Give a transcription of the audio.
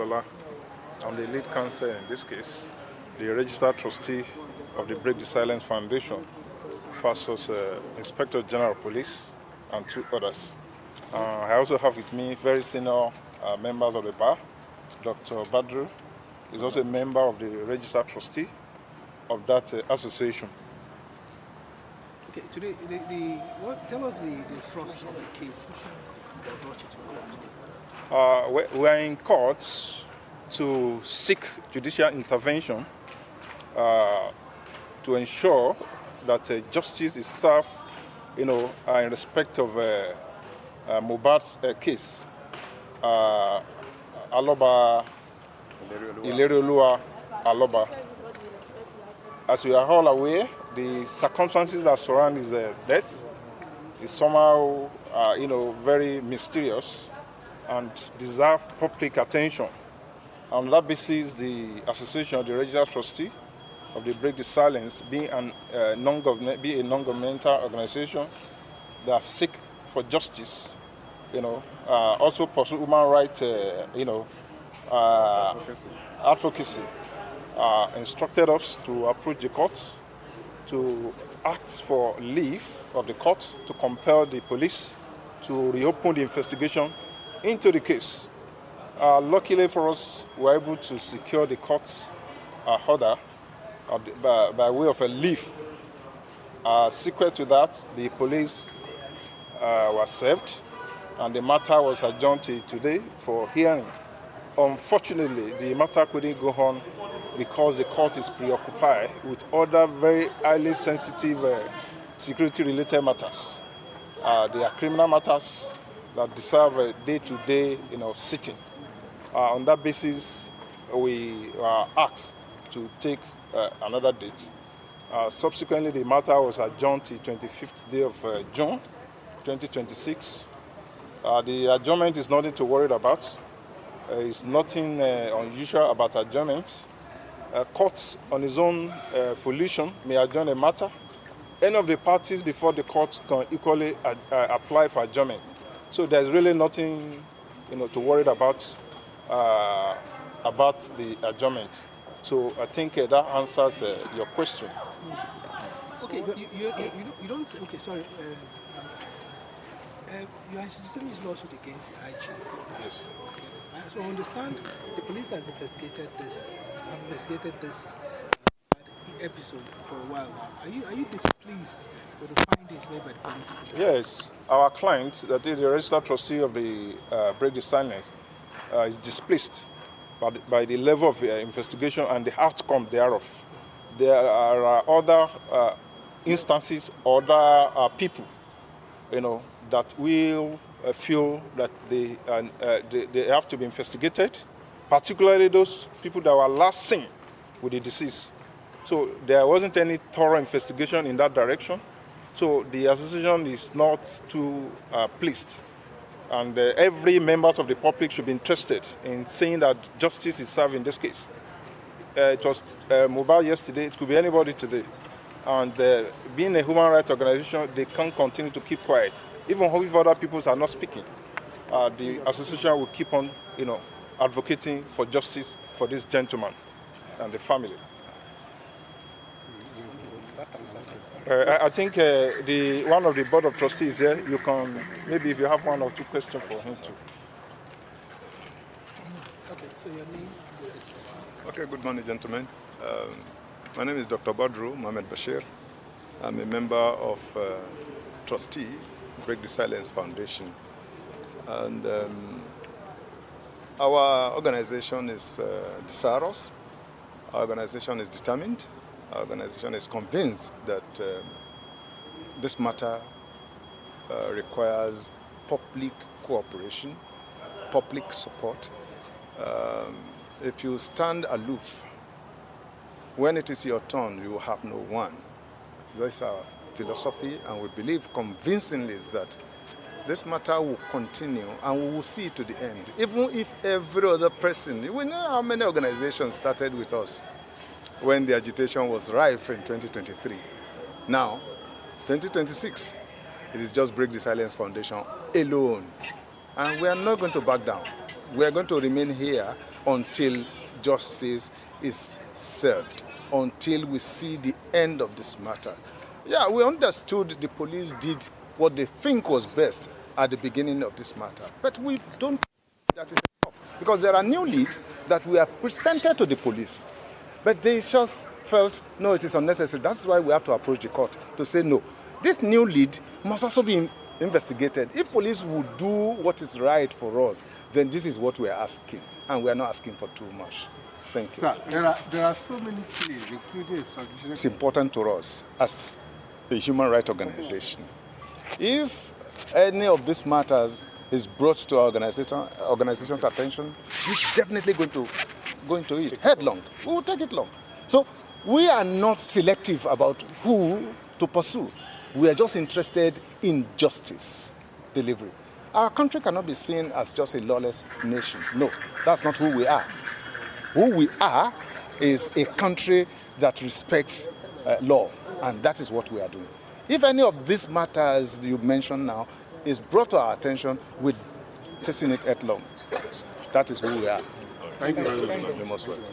Falola. I'm the lead counsel in this case, the registered trustee of the Break the Silence Foundation versus Inspector General of Police and two others. I also have with me very senior members of the bar. Dr. Badru is also a member of the registered trustee of that association. Okay, today, tell us the thrust of the case that brought you to court. We are in court to seek judicial intervention to ensure that justice is served, in respect of Mohbad's case. Aloba, Ileriolua Aloba. As we are all aware, the circumstances that surround his death is somehow, very mysterious and deserve public attention. On that basis, the association, the registered trustee of the Break the Silence, being a non-governmental organization that seek for justice, also pursue human rights, advocacy, instructed us to approach the court to ask for leave of the court to compel the police to reopen the investigation into the case. Luckily for us, we were able to secure the court's order by way of a leave. Secret to that, the police was served and the matter was adjourned till today for hearing. Unfortunately, the matter couldn't go on because the court is preoccupied with other very highly sensitive security-related matters. They are criminal matters that deserve a day-to-day, sitting. On that basis, we are asked to take another date. Subsequently, the matter was adjourned to 25th day of June 2026. The adjournment is nothing to worry about. It's nothing unusual about adjournment. Court, on its own volition, may adjourn a matter. Any of the parties before the court can equally apply for adjournment. So there's really nothing, to worry about the adjournment. So I think that answers your question. Okay, you don't. Okay, sorry. You are instituting this lawsuit against the IG. Yes. So I understand the police has investigated this episode for a while. Are you displeased with the findings made by the police? Yes, our client, that is the registered trustee of the Break the Silence, is displeased by the level of investigation and the outcome thereof. There are other instances, other people, that will feel that they have to be investigated, particularly those people that were last seen with the disease. So there wasn't any thorough investigation in that direction. So the association is not too pleased. And every member of the public should be interested in seeing that justice is served in this case. It was Mohbad yesterday, it could be anybody today. And being a human rights organization, they can't continue to keep quiet. Even if other people are not speaking, the association will keep on, advocating for justice for this gentleman and the family. I think one of the board of trustees here, you can, maybe if you have one or two questions for him too. Okay, so your name? Okay, good morning, gentlemen. My name is Dr. Badru Bashir. I'm a member of trustee, Break the Silence Foundation. And our organization is desirous. Our organization is determined. Our organization is convinced that this matter requires public cooperation, public support. If you stand aloof, when it is your turn, you will have no one. That's our philosophy, and we believe convincingly that this matter will continue and we will see it to the end. Even if every other person, we know how many organizations started with us when the agitation was rife in 2023. Now, 2026, it is just Break the Silence Foundation alone. And we are not going to back down. we're going to remain here until justice is served, until we see the end of this matter. Yeah, we understood the police did what they think was best at the beginning of this matter, but we don't think that is enough, because there are new leads that we have presented to the police, but they just felt, no, it is unnecessary. That's why we have to approach the court to say, no, this new lead must also be investigated. If police would do what is right for us, then this is what we are asking, and we are not asking for too much. Thank you. Sir, there are so many things, including extradition. It's important to us as a human rights organization. If any of these matters is brought to our organization's attention, we're definitely going to go into it headlong. We will take it long. So we are not selective about who to pursue. We are just interested in justice delivery. Our country cannot be seen as just a lawless nation. No, that's not who we are. Who we are is a country that respects law, and that is what we are doing. If any of these matters you mentioned now is brought to our attention, we're facing it headlong. That is who we are. Thank you very much. You're most welcome.